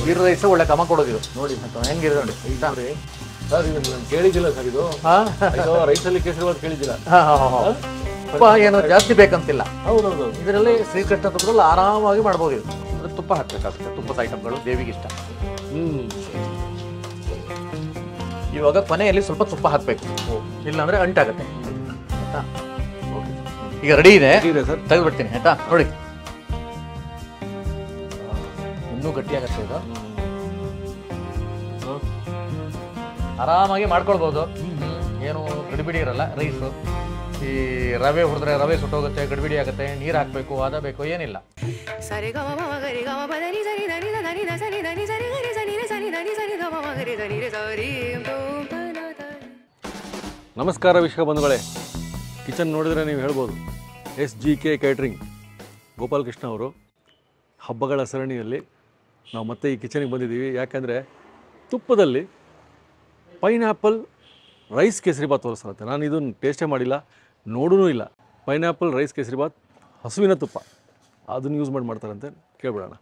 Gir rice ಒಳ್ಳೆ ಘಮ ಕೊಡೋದು ನೋಡಿ ಹೆಂಗಿದೆ ನೋಡಿ ಸರ್ ಇದು ನಾನು ಕೇಳಿದ್ದಿಲ್ಲ ಸರ್ ಇದು ರೈಸಲ್ಲಿ ಕೇಸರಿಬಾತ್ ಕೇಳಿದ್ದಿಲ್ಲ. ತುಪ್ಪ ಏನು ಜಾಸ್ತಿ ಬೇಕಂತಿಲ್ಲ. ಹೌದೌದು. ಇದರಲ್ಲಿ ಶ್ರೀಕೃಷ್ಣ ತುಪ್ಪದಲ್ಲಿ ಆರಾಮಾಗಿ ಮಾಡ್ಬೋದು. ಇದು ಅಂದ್ರೆ ತುಪ್ಪ ಹಾಕ್ಬೇಕಾಗುತ್ತೆ. ತುಪ್ಪದ ಐಟಮ್ಗಳು ದೇವಿಗೆ ಇಷ್ಟ. ಇವಾಗ ಕೊನೆಯಲ್ಲಿ ಸ್ವಲ್ಪ ತುಪ್ಪ ಹಾಕಬೇಕು, ಇಲ್ಲಾಂದ್ರೆ ಅಂಟಾಗುತ್ತೆ. ಆಯ್ತಾ? ಈಗ ರೆಡಿ ಇದೆ ಸರ್, ತೆಗೆದ್ಬಿಡ್ತೀನಿ. ಆಯ್ತಾ? ನೋಡಿ ಇನ್ನೂ ಗಟ್ಟಿಯಾಗತ್ತೆ ಇದು. ಆರಾಮಾಗಿ ಮಾಡ್ಕೊಳ್ಬೋದು. ಏನು ಗಡಿಬಿಡಿ ಇರಲ್ಲ. ರೈಸು ಈ ರವೆ ಹುರಿದ್ರೆ ರವೆ ಸುಟ್ಟೋಗುತ್ತೆ, ಗಡಿಬಿಡಿ ಆಗುತ್ತೆ, ನೀರು ಹಾಕಬೇಕು, ಅದ ಬೇಕು, ಏನಿಲ್ಲ. ನಮಸ್ಕಾರ ವೀಕ್ಷಕ ಬಂಧುಗಳೇ. ಕಿಚನ್ ನೋಡಿದ್ರೆ ನೀವು ಹೇಳ್ಬೋದು SGK ಕ್ಯಾಟ್ರಿಂಗ್ ಗೋಪಾಲಕೃಷ್ಣ ಅವರು. ಹಬ್ಬಗಳ ಸರಣಿಯಲ್ಲಿ ನಾವು ಮತ್ತೆ ಈ ಕಿಚನಿಗೆ ಬಂದಿದ್ದೀವಿ. ಯಾಕೆಂದರೆ ತುಪ್ಪದಲ್ಲಿ ಪೈನಾಪಲ್ ರೈಸ್ ಕೇಸರಿಬಾತ್ ತೋರಿಸ್ತಾರೆ. ನಾನು ಇದನ್ನು ಟೇಸ್ಟೇ ಮಾಡಿಲ್ಲ, ನೋಡೂ ಇಲ್ಲ. ಪೈನಾಪಲ್ ರೈಸ್ ಕೇಸರಿಬಾತ್ ಹಸುವಿನ ತುಪ್ಪ ಅದನ್ನು ಯೂಸ್ ಮಾಡ್ತಾರಂತೆ. ಕೇಳ್ಬಿಡೋಣ.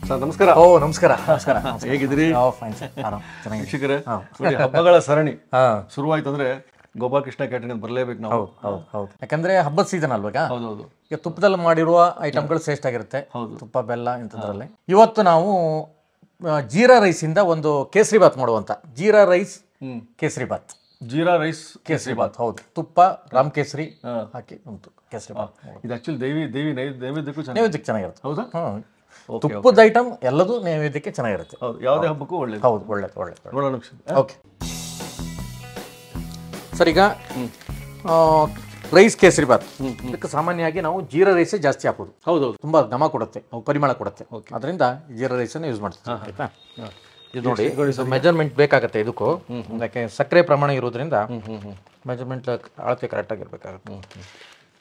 ಸರ್ ನಮಸ್ಕಾರ. ಓ ನಮಸ್ಕಾರ. ನಮಸ್ಕಾರ. ಹೇಗಿದ್ದೀರಿ? ವೀಕ್ಷಕರೇ, ಹಬ್ಬಗಳ ಸರಣಿ ಶುರುವಾಯ್ತು ಅಂದ್ರೆ ಗೋಪಾಲಕೃಷ್ಣ ಕ್ಯಾಟರಿಂಗ್ ಬರಲೇಬೇಕು ನಾವು. ಹೌದು, ಯಾಕಂದ್ರೆ ಹಬ್ಬದ ಸೀಸನ್ ಅಲ್ವಾ. ಹೌದೌದು. ಈಗ ತುಪ್ಪದಲ್ಲಿ ಮಾಡಿರುವ ಐಟಮ್ಗಳು ಶ್ರೇಷ್ಠ ಆಗಿರುತ್ತೆ. ತುಪ್ಪ, ಬೆಲ್ಲ ಇಂಥದ್ರಲ್ಲಿ. ಇವತ್ತು ನಾವು ಜೀರಾ ರೈಸ್ ಇಂದ ಒಂದು ಕೇಸರಿಬಾತ್ ಮಾಡುವಂತ. ಜೀರಾ ರೈಸ್ ಕೇಸರಿಬಾತ್. ಜೀರಾ ರೈಸ್ ಕೇಸರಿಬಾತ್. ಹೌದು, ತುಪ್ಪ, ರಾಮ್ ಕೇಸರಿ ಹಾಕಿ ಕೇಸರಿಬಾತ್. ಇದು ಆಕ್ಚುಲಿ ನೈವೇದ್ಯಕ್ಕೂ ಚೆನ್ನಾಗಿರುತ್ತೆ. ಹೌದಾ? ತುಪ್ಪದ ಐಟಮ್ ಎಲ್ಲದೂ ನೈವೇದ್ಯಕ್ಕೆ ಚೆನ್ನಾಗಿರುತ್ತೆ. ಯಾವುದೇ ಹಬ್ಬಕ್ಕೂ ಒಳ್ಳೇದು. ಹೌದು, ಒಳ್ಳೇದು. ನೋಡೋಣ. ಓಕೆ ಸರ್, ಈಗ ರೈಸ್ ಕೇಸರಿಬಾತ್ ಇದಕ್ಕೆ ಸಾಮಾನ್ಯವಾಗಿ ನಾವು ಜೀರಾ ರೈಸೇ ಜಾಸ್ತಿ ಹಾಕೋದು. ಹೌದೌದು. ತುಂಬಾ ಘಮ ಕೊಡುತ್ತೆ, ಪರಿಮಳ ಕೊಡುತ್ತೆ. ಅದರಿಂದ ಜೀರಾ ರೈಸನ್ನು ಯೂಸ್ ಮಾಡ್ತೀವಿ. ಆಯ್ತಾ? ಇದು ನೋಡಿ, ಮೆಜರ್ಮೆಂಟ್ ಬೇಕಾಗತ್ತೆ ಇದಕ್ಕೂ. ಯಾಕೆ ಸಕ್ಕರೆ ಪ್ರಮಾಣ ಇರೋದ್ರಿಂದ ಮೆಜರ್ಮೆಂಟ್ ಅಳತೆ ಕರೆಕ್ಟಾಗಿ ಇರಬೇಕಾಗುತ್ತೆ.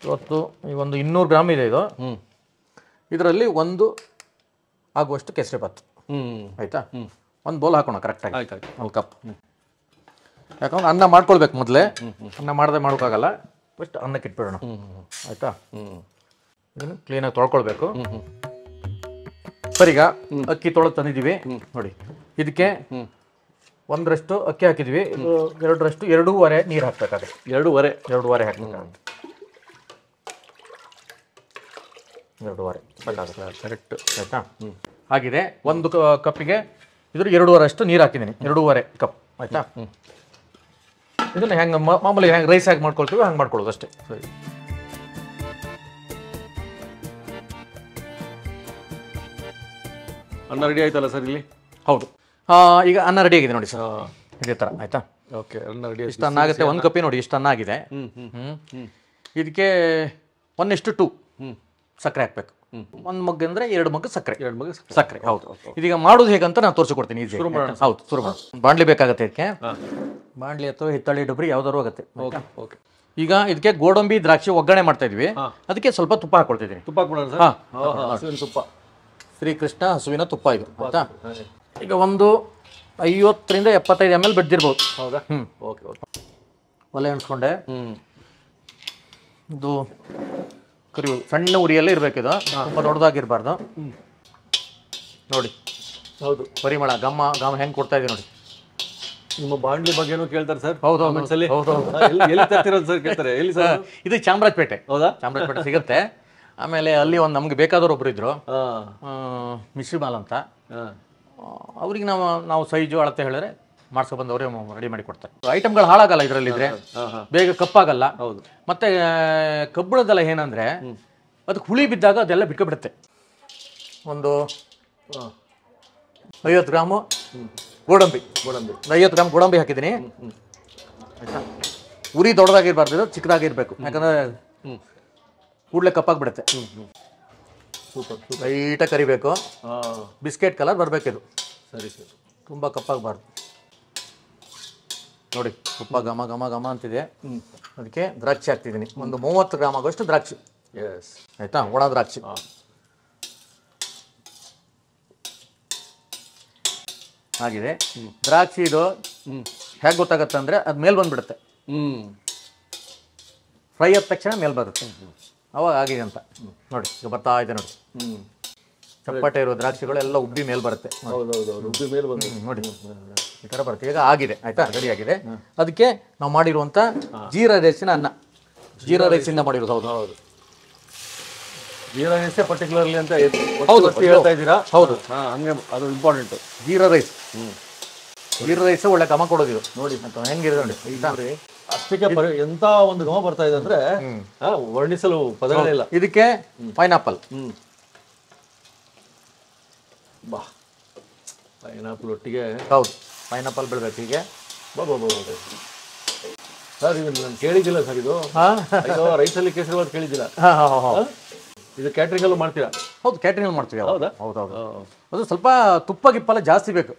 ಇವತ್ತು ಈ ಒಂದು 200 ಗ್ರಾಮ್ ಇದೆ ಇದು. ಇದರಲ್ಲಿ ಒಂದು ಆಗುವಷ್ಟು ಕೇಸರಿಬಾತ್. ಆಯ್ತಾ? ಒಂದು ಬೌಲ್ ಹಾಕೋಣ ಕರೆಕ್ಟಾಗಿ. ಒಂದು ಕಪ್. ಯಾಕಂದ್ರೆ ಅನ್ನ ಮಾಡ್ಕೊಳ್ಬೇಕು ಮೊದಲೇ. ಅನ್ನ ಮಾಡದೆ ಮಾಡೋಕ್ಕಾಗಲ್ಲ. ಫಸ್ಟ್ ಅನ್ನಕ್ಕೆ ಇಟ್ಬಿಡೋಣ. ಆಯ್ತಾ? ಇದನ್ನು ಕ್ಲೀನಾಗಿ ತೊಳ್ಕೊಳ್ಬೇಕು. ಸರ್, ಈಗ ಅಕ್ಕಿ ತೊಳೆದು ತಂದಿದ್ದೀವಿ ನೋಡಿ. ಇದಕ್ಕೆ 1ರಷ್ಟು ಅಕ್ಕಿ ಹಾಕಿದ್ವಿ. 2ರಷ್ಟು 2.5 ನೀರು ಹಾಕ್ಬೇಕಾಗುತ್ತೆ. 2.5 ಹಾಕ್ಬೇಕಾಗುತ್ತೆ. 2.5 ಕರೆಕ್ಟ್. ಆಯ್ತಾ? ಆಗಿದೆ. ಒಂದು ಕಪ್ಪಿಗೆ ಇದ್ರ 2.5 ನೀರು ಹಾಕಿದ್ದೀನಿ. 2.5 ಕಪ್. ಆಯ್ತಾ? ಇದನ್ನ ಹೆಂಗೆ ಮಾಮೂಲಿ ಹೆಂಗೆ ರೈಸ್ ಆಗಿ ಮಾಡ್ಕೊಳ್ತೀವಿ ಹಂಗೆ ಮಾಡ್ಕೊಳ್ಳೋದು ಅಷ್ಟೇ. ಸರಿ, ಅನ್ನ ರೆಡಿ ಆಯ್ತಲ್ಲ ಸರ್ ಇಲ್ಲಿ? ಹೌದು, ಈಗ ಅನ್ನ ರೆಡಿ ಆಗಿದೆ ನೋಡಿ ಸರ್, ಇದೇ ಥರ. ಆಯ್ತಾ? ಓಕೆ, ಅನ್ನ ರೆಡಿ. ಇಷ್ಟು ಅನ್ನ ಆಗುತ್ತೆ. ಒಂದು ಕಪ್ಪಿ ನೋಡಿ ಇಷ್ಟು ಅನ್ನ ಆಗಿದೆ. ಇದಕ್ಕೆ 1:2 ಸಕ್ಕರೆ ಹಾಕ್ಬೇಕು. 1 ಮಗ್ ಅಂದರೆ 2 ಮಗ್ ಸಕ್ಕರೆ. 2 ಮಗ್ ಸಕ್ಕರೆ. ಹೌದು. ಇದೀಗ ಮಾಡೋದು ಹೇಗಂತ ನಾನು ತೋರಿಸ್ಕೊಡ್ತೀನಿ. ಈಸಿ. ಹೌದು, ಶುರು ಮಾಡೋಣ. ಬಾಣಲಿ ಬೇಕಾಗುತ್ತೆ ಇದಕ್ಕೆ. ಬಾಣಲಿ ಅಥವಾ ಹಿತ್ತಳಿ ಡಬ್ರಿ ಯಾವ್ದಾದ್ರು ಆಗುತ್ತೆ. ಓಕೆ. ಈಗ ಇದಕ್ಕೆ ಗೋಡಂಬಿ, ದ್ರಾಕ್ಷಿ ಒಗ್ಗರಣೆ ಮಾಡ್ತಾ ಇದ್ವಿ. ಅದಕ್ಕೆ ಸ್ವಲ್ಪ ತುಪ್ಪ ಹಾಕೊಳ್ತಿದ್ದೀನಿ. ತುಪ್ಪ ಹಾಕ್ಬಿಡೋಣ ಸರ್. ಹಸುವಿನ ತುಪ್ಪ, ಶ್ರೀಕೃಷ್ಣ ಹಸುವಿನ ತುಪ್ಪ ಇದು. ಆಯ್ತಾ? ಈಗ ಒಂದು 50 ರಿಂದ 75 ml ಬಿಡ್ದಿರ್ಬೋದು. ಹೌದಾ? ಓಕೆ. ಒಲೆ ಅನ್ಸ್ಕೊಂಡೆ. ಇದು ಕರಿಬೇಕು. ಸಣ್ಣ ಉರಿಯಲ್ಲೇ ಇರಬೇಕು. ಇದು ತುಂಬ ದೊಡ್ಡದಾಗಿರ್ಬಾರ್ದು. ನೋಡಿ, ಹೌದು, ಪರಿಮಳ ಘಮ ಹೆಂಗೆ ಕೊಡ್ತಾ ಇದೆ ನೋಡಿ. ನಿಮ್ಮ ಬಾಂಡ್ಲಿ ಬಗ್ಗೆನೂ ಕೇಳ್ತಾರೆ ಸರ್. ಹೌದು, ಎಲ್ಲಿ ತರ್ತಿರೋದು ಸರ್ ಕೇಳ್ತಾರೆ. ಎಲ್ಲಿ ಸರ್? ಇದು ಚಾಮರಾಜಪೇಟೆ. ಹೌದಾ? ಚಾಮರಾಜಪೇಟೆ ಸಿಗುತ್ತೆ. ಆಮೇಲೆ ಅಲ್ಲಿ ಒಂದು ನಮ್ಗೆ ಬೇಕಾದವ್ರು ಒಬ್ರು ಇದ್ರು, ಮಿಶ್ರಿಮಾಲ್ ಅಂತ. ಅವ್ರಿಗೆ ನಾವು ಸೈಜು ಅಳತೆ ಹೇಳಿದ್ರೆ ಮಾಡ್ಸ್ಕೊಬಂದು ಅವರೇ ರೆಡಿ ಮಾಡಿ ಕೊಡ್ತಾರೆ. ಐಟಮ್ಗಳು ಹಾಳಾಗಲ್ಲ ಇದರಲ್ಲಿದ್ರೆ, ಬೇಗ ಕಪ್ಪಾಗಲ್ಲ. ಹೌದು. ಮತ್ತೆ ಕಬ್ಬಣದಲ್ಲ ಏನಂದ್ರೆ ಅದಕ್ಕೆ ಹುಳಿ ಬಿದ್ದಾಗ ಅದೆಲ್ಲ ಬಿಟ್ಕೊಬಿಡುತ್ತೆ. ಒಂದು 50 ಗ್ರಾಮು ಗೋಡಂಬಿ 50 ಗ್ರಾಮ್ ಗೋಡಂಬಿ ಹಾಕಿದ್ದೀನಿ. ಆಯ್ತಾ? ಉರಿ ದೊಡ್ಡದಾಗಿರ್ಬಾರ್ದು, ಚಿಕ್ಕದಾಗಿರ್ಬೇಕು. ಯಾಕಂದ್ರೆ ಕೂಡಲೇ ಕಪ್ಪಾಗ್ಬಿಡುತ್ತೆ. ಲೈಟಾಗಿ ಕರಿಬೇಕು. ಬಿಸ್ಕೆಟ್ ಕಲರ್ ಬರಬೇಕಿದು. ಸರಿ ಸರಿ, ತುಂಬ ಕಪ್ಪಾಗಬಾರ್ದು. ನೋಡಿ, ತುಪ್ಪ ಘಮ ಘಮ ಘಮ ಅಂತಿದೆ. ಅದಕ್ಕೆ ದ್ರಾಕ್ಷಿ ಹಾಕ್ತಿದ್ದೀನಿ. ಒಂದು 30 ಗ್ರಾಮ್ ಆಗೋಷ್ಟು ದ್ರಾಕ್ಷಿ. ಆಯ್ತಾ? ಒಣ ದ್ರಾಕ್ಷಿ. ಆಗಿದೆ. ದ್ರಾಕ್ಷಿ ಇದು ಹೇಗೆ ಗೊತ್ತಾಗತ್ತೆ ಅಂದರೆ ಅದು ಮೇಲೆ ಬಂದ್ಬಿಡುತ್ತೆ. ಫ್ರೈ ಆದ ತಕ್ಷಣ ಮೇಲೆ ಬರುತ್ತೆ ಅವಾಗ ಆಗಿದೆ ಅಂತ ನೋಡಿ. ಈಗ ಬರ್ತಾ ಇದೆ ನೋಡಿ, ಚಪ್ಪಟೆ ಇರೋ ದ್ರಾಕ್ಷಿಗಳು ಎಲ್ಲ ಉಬ್ಬಿ ಮೇಲೆ ಬರುತ್ತೆ. ಉಬ್ಬಿ ಮೇಲೆ ಬಂದು ನೋಡಿ ಈ ಥರ ಬರುತ್ತೆ. ಈಗ ಆಗಿದೆ ಆಯ್ತಾ, ರೆಡಿ ಆಗಿದೆ. ಅದಕ್ಕೆ ನಾವು ಮಾಡಿರುವಂಥ ಜೀರಾ ರೈಸಿನ ಅನ್ನ, ಜೀರಾ ರೈಸಿಂದ ಮಾಡಿರೋದು. ಹೌದು ಹೌದು, ಜೀರಾ ರೈಸೇ ಪರ್ಟಿಕ್ಯುಲರ್ಲಿ ಅಂತ ಹೌದು ಹೇಳ್ತಾ ಇದ್ದೀರಾ? ಹೌದು, ಹಂಗೆ ಅದು important. Jeera rice, jeera rice ಒಳ್ಳೆ ಘಮ ಕೊಡೋದು ನೋಡಿ ಅಂತ ಹೆಂಗಿದೆ ನೋಡಿ. ಅಷ್ಟಕ್ಕೆ ಎಂತ ಒಂದು ಘಮ ಬರ್ತಾ ಇದೆ ಅಂದ್ರೆ ವರ್ಣಿಸಲು ಪದಗಳಿಲ್ಲ. ಇದಕ್ಕೆ ಪೈನಾಪಲ್, ಬಾ ಪೈನಾಪಲ್ ಒಟ್ಟಿಗೆ. ಹೌದು, ಪೈನಾಪಲ್ ಬಿಡ್ಬೇಕು ಹೀಗೆ. ಸರ್ ಇದು ನಾನು ಕೇಳಿದ್ದಿಲ್ಲ ಸರ್, ಇದು ರೈಸಲ್ಲಿ ಕೇಸರಿಬಾತ್ ಕೇಳಿದ್ದಿಲ್ಲ. ಇದು ಕ್ಯಾಟ್ರಿಂಗ್ ಅಲ್ಲೂ ಮಾಡ್ತೀರಾ? ಹೌದು, ಕ್ಯಾಟ್ರಿಂಗ್ ಮಾಡ್ತೀವಿ. ಹೌದಾ? ಹೌದೌದು. ಅದು ಸ್ವಲ್ಪ ತುಪ್ಪ ಗಿಪ್ಪಲ್ಲ ಜಾಸ್ತಿ ಬೇಕು,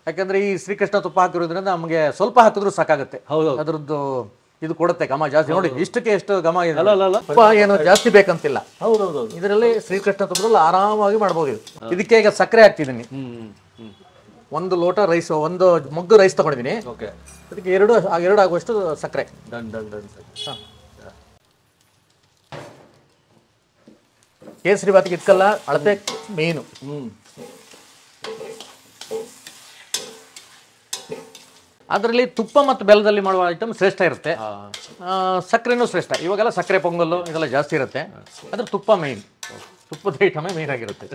ಯಾಕಂದ್ರೆ ಈ ಶ್ರೀಕೃಷ್ಣ ತುಪ್ಪ ಹಾಕಿರೋದ್ರಿಂದ ನಮಗೆ ಸ್ವಲ್ಪ ಹಾಕಿದ್ರು ಸಾಕಾಗುತ್ತೆ. ಹೌದು, ಅದ್ರದ್ದು ಇದು ಕೊಡುತ್ತೆ ಘಮ ಜಾಸ್ತಿ. ನೋಡಿ ಇಷ್ಟಕ್ಕೆ ಎಷ್ಟು ಘಮ ಇದೆ. ಅಲ್ಲ ತುಪ್ಪ ಏನು ಜಾಸ್ತಿ ಬೇಕಂತಿಲ್ಲ. ಹೌದೌದು, ಇದರಲ್ಲಿ ಶ್ರೀಕೃಷ್ಣ ತುಪ್ಪದಲ್ಲಿ ಆರಾಮಾಗಿ ಮಾಡ್ಬೋದು ಇದು. ಇದಕ್ಕೆ ಈಗ ಸಕ್ಕರೆ ಹಾಕ್ತಿದ್ದೀನಿ. ಒಂದು ಲೋಟ ರೈಸ್, ಒಂದು ಮಗ್ಗು ರೈಸ್ ತಗೊಂಡಿದ್ದೀನಿ. ಓಕೆ, ಅದಕ್ಕೆ ಎರಡು ಆಗುವಷ್ಟು ಸಕ್ಕರೆ. Done done done. ಕೇಸರಿ ಬಾತಿಗೆ ಇಟ್ಕಲ್ಲ ಅಳತೆ ಮೇನು. ಅದರಲ್ಲಿ ತುಪ್ಪ ಮತ್ತು ಬೆಲ್ಲದಲ್ಲಿ ಮಾಡುವ ಐಟಮ್ ಶ್ರೇಷ್ಠ ಇರುತ್ತೆ, ಸಕ್ಕರೆನೂ ಶ್ರೇಷ್ಠ. ಇವಾಗೆಲ್ಲ ಸಕ್ಕರೆ ಪೊಂಗಲ್ಲು ಇದೆಲ್ಲ ಜಾಸ್ತಿ ಇರುತ್ತೆ, ಅದ್ರ ತುಪ್ಪ ಮೇನ್, ತುಪ್ಪದ ಐಟಮೇ ಮೇನ್ ಆಗಿರುತ್ತೆ.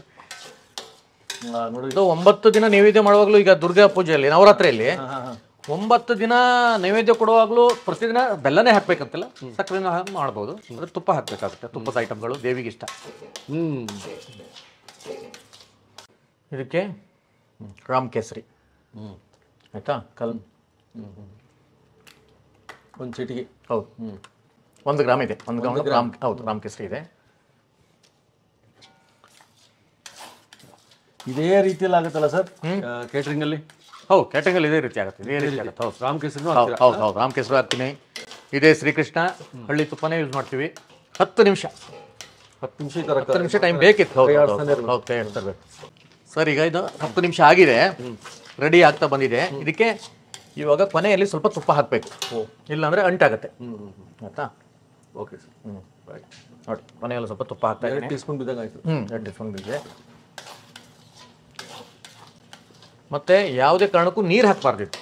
ಇದು 9 ದಿನ ನೈವೇದ್ಯ ಮಾಡುವಾಗಲೂ, ಈಗ ದುರ್ಗಾ ಪೂಜೆಯಲ್ಲಿ ನವರಾತ್ರಿಯಲ್ಲಿ 9 ದಿನ ನೈವೇದ್ಯ ಕೊಡುವಾಗಲೂ ಪ್ರತಿದಿನ ಬೆಲ್ಲನೇ ಹಾಕ್ಬೇಕಂತಿಲ್ಲ, ಸಕ್ಕರೆನೂ ಮಾಡ್ಬೋದು. ಅದ್ರ ತುಪ್ಪ ಹಾಕಬೇಕಾಗುತ್ತೆ, ತುಪ್ಪದ ಐಟಮ್ಗಳು ದೇವಿಗೆ ಇಷ್ಟ. ಇದಕ್ಕೆ ರಾಮ್ ಕೇಸರಿ ಆಯ್ತಾ, ಒಂದು ಚಿಟಿಕೆ. ಹೌದು, 1 ಗ್ರಾಮ್ ಇದೆ, 1 ಗ್ರಾಮ್. ಹೌದು, ರಾಮ್ ಕೇಸರಿ ಇದೆ. ಇದೇ ರೀತಿಯಲ್ಲಿ ಆಗುತ್ತಲ್ಲ ಸರ್ ಕೇಟರಿಂಗ್ ಅಲ್ಲಿ? ಹೌದು, ಕ್ಯಾಟರಿಂಗ್ ಇದೇ ರೀತಿ ಆಗುತ್ತೆ, ಇದೇ ರೀತಿ ಆಗುತ್ತೆ. ಹೌದು, ರಾಮ್ ಕೇಸರಿ. ಹೌದು ಹೌದು, ರಾಮ್ ಕೇಸರಿ ಹಾಕ್ತೀನಿ. ಇದೇ ಶ್ರೀಕೃಷ್ಣ ಹಳ್ಳಿ ತುಪ್ಪನೇ ಯೂಸ್ ಮಾಡ್ತೀವಿ. 10 ನಿಮಿಷ ಟೈಮ್ ಬೇಕಿತ್ತು. ಹೌದು ಹೌದು, ಕೈ ಆಡ್ತಿರ್ಬೇಕು ಸರ್. ಈಗ ಇದು 10 ನಿಮಿಷ ಆಗಿದೆ, ರೆಡಿ ಆಗ್ತಾ ಬಂದಿದೆ. ಇದಕ್ಕೆ ಇವಾಗ ಕೊನೆಯಲ್ಲಿ ಸ್ವಲ್ಪ ತುಪ್ಪ ಹಾಕಬೇಕು, ಇಲ್ಲಾಂದ್ರೆ ಅಂಟಾಗುತ್ತೆ ಆಯ್ತಾ. Okay sir. ನೋಡಿ ಕೊನೆಯಲ್ಲಿ ಸ್ವಲ್ಪ ತುಪ್ಪ ಹಾಕ್ತಾ ಇದ್ದೀನಿ. 2 ಟೀ ಸ್ಪೂನ್ ಬಿದ್ದಂಗೆ ಆಯಿತು. 2 ಟೀ ಸ್ಪೂನ್ ಬಿದ್ದಿದೆ. ಮತ್ತೆ ಯಾವುದೇ ಕಾರಣಕ್ಕೂ ನೀರು ಹಾಕಬಾರ್ದಿತ್ತು.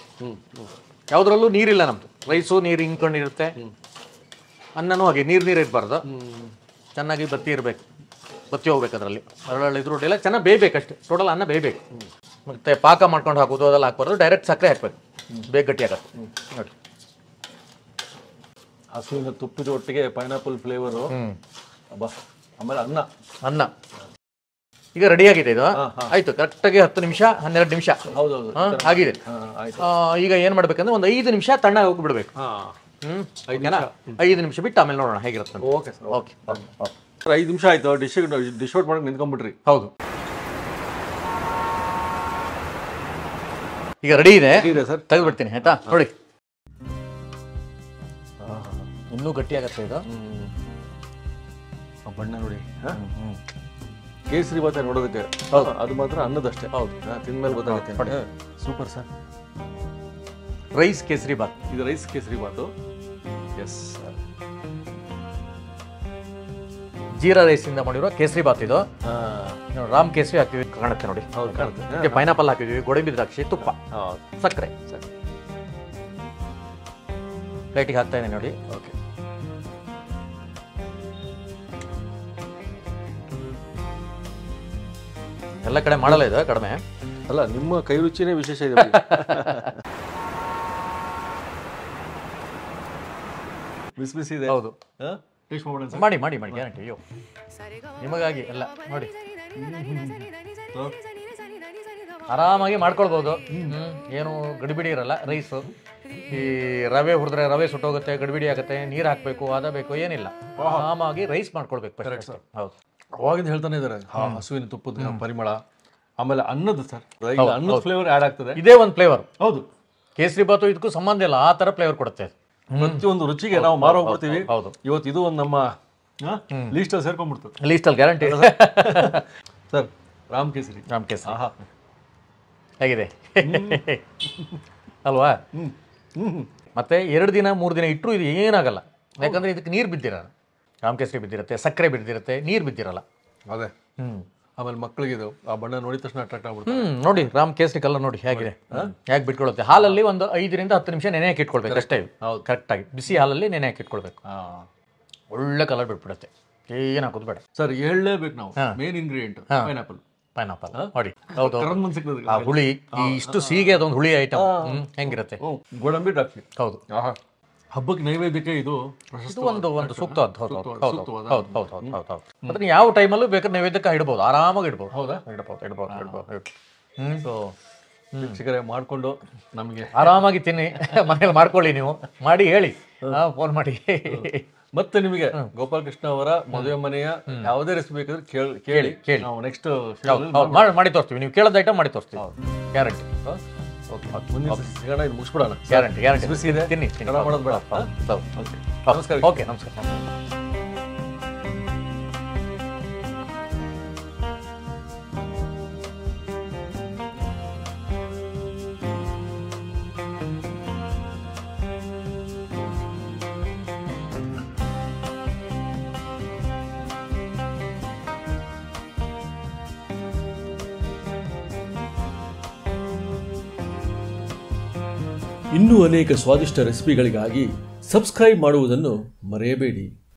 ಯಾವುದ್ರಲ್ಲೂ ನೀರಿಲ್ಲ ನಮ್ಮದು. ರೈಸು ನೀರು ಹಿಂಕೊಂಡಿರುತ್ತೆ, ಅನ್ನನೂ ಹಾಗೆ ನೀರು ಇರಬಾರ್ದು. ಚೆನ್ನಾಗಿ ಬತ್ತಿ ಇರಬೇಕು, ಬತ್ತಿ ಹೋಗ್ಬೇಕು ಅದರಲ್ಲಿ. ಅದರಲ್ಲಿ ಇದ್ರ ಎಲ್ಲ ಚೆನ್ನಾಗಿ ಬೇಯಬೇಕಷ್ಟೆ, ಟೋಟಲ್ ಅನ್ನ ಬೇಯಬೇಕು. ಮತ್ತು ಪಾಕ ಮಾಡ್ಕೊಂಡು ಹಾಕೋದು ಅದೆಲ್ಲ ಹಾಕ್ಬಾರ್ದು, ಡೈರೆಕ್ಟ್ ಸಕ್ಕರೆ ಹಾಕ್ಬೇಕು, ಬೇಗ ಗಟ್ಟಿ ಆಗುತ್ತೆ. ನೋಡಿ ಹಸುವಿನ ತುಪ್ಪದ ಒಟ್ಟಿಗೆ ಪೈನಾಪಲ್ ಫ್ಲೇವರು. ಆಮೇಲೆ ಅನ್ನ ಈಗ ರೆಡಿಯಾಗಿದೆ. ಇದು ಆಯ್ತು, ಕರೆಕ್ಟಾಗಿ 10 ನಿಮಿಷ 12 ನಿಮಿಷ ಹೌದೌದು ಆಗಿದೆ. ಈಗ ಏನು ಮಾಡ್ಬೇಕಂದ್ರೆ ಒಂದು 5 ನಿಮಿಷ ತಣ್ಣಗೆ ಹೋಗಿಬಿಡ್ಬೇಕು. 5 ನಿಮಿಷ ಬಿಟ್ಟು ಆಮೇಲೆ ನೋಡೋಣ ಹೇಗಿರುತ್ತೆ. Okay sir. ಓಕೆ, 5 ನಿಮಿಷ ಆಯ್ತು, ಡಿಶ್ ಔಟ್ ಮಾಡಕ್ಕೆ ನಿಂತ್ಕೊಂಡ್ಬಿಟ್ರಿ. ಹೌದು, ಈಗ ರೆಡಿ ಇದೆ ಸರ್, ತೆಗೆದುಬಿಡ್ತೀನಿ ಆಯ್ತಾ. ನೋಡಿ ಇನ್ನೂ ಗಟ್ಟಿ ಆಗತ್ತೆ ಇದು. ಬಣ್ಣ ನೋಡಿ, ಕೇಸರಿ ಬಾತ್ ನೋಡೋದಕ್ಕೆ ಅದು ಮಾತ್ರ ಅನ್ನದಷ್ಟೇ. ಹೌದು, ತಿಂದ್ಮೇಲೆ ಗೊತ್ತಾಗುತ್ತೆ. Super sir. Rice kesari bath, ಇದು ರೈಸ್ ಕೇಸರಿ ಬಾತು. ಎಸ್, ಜೀರಾ ರೈಸಿಂದ ಮಾಡಿರೋ ಕೇಸರಿ ಬಾತ್ ಇದು. ರಾಮ್ ಕೇಸರಿ ಹಾಕಿದ್ವಿ, ಕಾಣುತ್ತೆ ನೋಡಿ. ಹೌದು, ಕಾಣುತ್ತೆ. ಪೈನಾಪಲ್ ಹಾಕಿದ್ವಿ, ಗೋಡಂಬಿ ದ್ರಾಕ್ಷಿ, ತುಪ್ಪ, ಸಕ್ಕರೆ. ಪ್ಲೇಟಿಗೆ ಹಾಕ್ತಾ ಇದ್ದೀನಿ ನೋಡಿ. ಓಕೆ, ಎಲ್ಲ ಕಡೆ ಮಾಡಲ್ಲ ಇದು, ಕಡಿಮೆ ಅಲ್ಲ, ನಿಮ್ಮ ಕೈ ರುಚಿನೇ ವಿಶೇಷ ಇದೆ. ಬಿಸಿ ಇದೆ. ಹೌದು, ಟೇಸ್ಟ್ ಮಾಡೋಣ. ಮಾಡಿ ಮಾಡಿ ಮಾಡಿ ಗ್ಯಾರಂಟಿ. ಅಯ್ಯೋ ನಿಮಗಾಗಿ ಎಲ್ಲ ನೋಡಿ, ಆರಾಮಾಗಿ ಮಾಡ್ಕೊಳ್ಬೋದು. ಏನು ಗಡಿಬಿಡಿ ಇರಲ್ಲ. ರೈಸು ಈ ರವೆ ಹುರಿದ್ರೆ ರವೆ ಸುಟ್ಟೋಗುತ್ತೆ, ಗಡಿಬಿಡಿ ಆಗುತ್ತೆ, ನೀರು ಹಾಕಬೇಕು, ಅದ ಬೇಕು, ಏನಿಲ್ಲ. ಆರಾಮಾಗಿ ರೈಸ್ ಮಾಡ್ಕೊಳ್ಬೇಕು. ಹೌದು, ಅವಾಗಿಂದ ಹೇಳ್ತಾನೆ ಇದ್ದಾರೆ ಹಸುವಿನ ತುಪ್ಪದ ಪರಿಮಳ, ಆಮೇಲೆ ಅನ್ನದ ಸರ್, ಅನ್ನದ ಫ್ಲೇವರ್ ಆ್ಯಡ್ ಆಗ್ತದೆ. ಇದೇ ಒಂದು ಫ್ಲೇವರ್. ಹೌದು, ಕೇಸರಿ ಬಾತು ಇದಕ್ಕೂ ಸಂಬಂಧ ಇಲ್ಲ, ಆ ಥರ ಫ್ಲೇವರ್ ಕೊಡುತ್ತೆ. ಪ್ರತಿಯೊಂದು ರುಚಿಗೆ ನಾವು ಮಾರೋಗ್ಬಿಡ್ತೀವಿ. ಹೌದು, ಇವತ್ತು ಇದು ಒಂದು ನಮ್ಮ ಲೀಸ್ಟಲ್ಲಿ ಸೇರ್ಕೊಂಡ್ಬಿಡ್ತದೆ. ಲೀಸ್ಟಲ್ಲಿ ಗ್ಯಾರಂಟಿ. ಸರ್, ರಾಮ್ ಕೇಸರಿ. ರಾಮ್ ಕೇಸರಿ ಹೇಗಿದೆ ಅಲ್ವಾ? ಮತ್ತೆ 2 ದಿನ 3 ದಿನ ಇಟ್ಟರು ಇದು ಏನಾಗಲ್ಲ. ಯಾಕಂದರೆ ಇದಕ್ಕೆ ನೀರು ಬಿದ್ದಿರಲ್ಲ. ರಾಮ್ ಕೇಸರಿ ಬಿದ್ದಿರುತ್ತೆ, ಸಕ್ಕರೆ ಬಿದ್ದಿರುತ್ತೆ, ನೀರು ಬಿದ್ದಿರಲ್ಲ. ಅದೇ ಆಮೇಲೆ ಮಕ್ಕಳಿಗೆ ಇದು ಆ ಬಣ್ಣ ನೋಡಿದ ತಕ್ಷಣ ಅಟ್ರಾಕ್ಟ್ ಆಗ್ಬಿಡುತ್ತೆ. ನೋಡಿ ರಾಮ್ ಕೇಸರಿ ಕಲರ್ ನೋಡಿ ಹೇಗಿದೆ, ಹೇಗೆ ಬಿಟ್ಕೊಳ್ಳುತ್ತೆ. ಹಾಲಲ್ಲಿ ಒಂದು 5 ರಿಂದ 10 ನಿಮಿಷ ನೆನೆ ಹಾಕಿ ಇಟ್ಕೊಳ್ಬೇಕು ಅಷ್ಟೇ. ಹೌದು, ಕರೆಕ್ಟಾಗಿ ಬಿಸಿ ಹಾಲಲ್ಲಿ ನೆನೆ ಹಾಕಿ ಇಟ್ಕೊಳ್ಬೇಕು. ಒಳ್ಳೆ ಕಲರ್ ಬಿಟ್ಬಿಡುತ್ತೆ, ಏನು ಹಾಕೋದು ಬೇಡ ಸರ್. ಹೇಳಲೇಬೇಕು ನಾವು, ಮೇನ್ ಇಂಗ್ರೀಡಿಯೆಂಟ್ ಪೈನಾಪಲ್. ನೋಡಿ, ಹೌದು, ಆ ಹುಳಿ, ಇಷ್ಟು ಸಿಹಿಗೆ ಅದೊಂದು ಹುಳಿ ಐಟಮ್ ಹೆಂಗಿರುತ್ತೆ. ಗೋಡಂಬಿ ದ್ರಾಕ್ಷಿ. ಹೌದು, ಹಬ್ಬಕ್ಕೆ ನೈವೇದ್ಯಕ್ಕೆ ಇದು ಒಂದು ಸೂಕ್ತವಾದ. ಅದನ್ನ ಯಾವ ಟೈಮಲ್ಲೂ ಬೇಕಾದ್ರೆ ನೈವೇದ್ಯಕ್ಕೆ ಇಡ್ಬೋದು, ಆರಾಮಾಗಿ ಇಡ್ಬೋದು. ಹೌದಾ? ಇಡ್ಬೋದು. ಸೊ ವೀಕ್ಷಕರೇ ಮಾಡಿಕೊಂಡು ನಮಗೆ ಆರಾಮಾಗಿ ತಿನ್ನಿ. ಮನೇಲಿ ಮಾಡ್ಕೊಳ್ಳಿ, ನೀವು ಮಾಡಿ ಹೇಳಿ, ಫೋನ್ ಮಾಡಿ. ಮತ್ತೆ ನಿಮಗೆ ಗೋಪಾಲಕೃಷ್ಣ ಅವರ ಮದುವೆ ಮನೆಯ ಯಾವುದೇ ರೆಸಿಪಿ ಬೇಕಾದ್ರೆ ಕೇಳಿ ನಾವು ನೆಕ್ಸ್ಟ್ ಮಾಡಿ ತೋರಿಸ್ತೀವಿ. ನೀವು ಕೇಳೋದ ಐಟಮ್ ಮಾಡಿ ತೋರಿಸ್ತೀವಿ, ಗ್ಯಾರಂಟಿ. ಸಿಗೋಣ, ಇದು ಮುಗಿಸ್ಬಿಡೋಣ. ಗ್ಯಾರಂಟಿ ಬಿಸಿ ಇದೆ, ತಿನ್ನಿ, ಮಾಡೋದು ಬೇಡ. ನಮಸ್ಕಾರ. ಓಕೆ, ನಮಸ್ಕಾರ. ಇನ್ನೂ ಅನೇಕ ಸ್ವಾದಿಷ್ಟ ರೆಸಿಪಿಗಳಿಗಾಗಿ ಸಬ್ಸ್ಕ್ರೈಬ್ ಮಾಡುವುದನ್ನು ಮರೆಯಬೇಡಿ.